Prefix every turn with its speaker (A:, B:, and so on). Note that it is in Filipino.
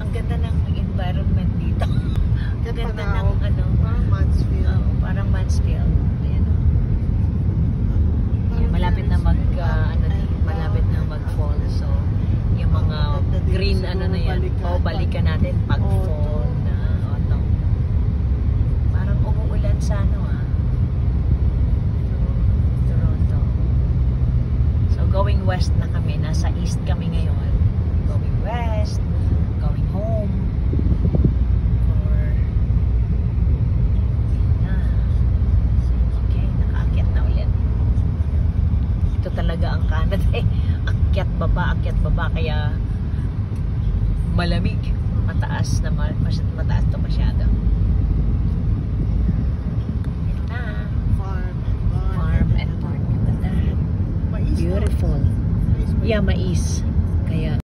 A: Ang ganda ng environment dito. Ang ganda ng ano.
B: Parang Mansfield.
A: Parang Mansfield. Ayan. Malapit na malapit na mag-fall. So, yung mga green ano na yan. Balikan natin pag fall na autumn. Parang umuulan sa ano Toronto. So, going west na kami. Nasa east kami ngayon. Going west. Going home. Talaga ang Canada akyat baba kaya malamig, mataas to masyado. Farm and park. Beautiful. Yeah, mais.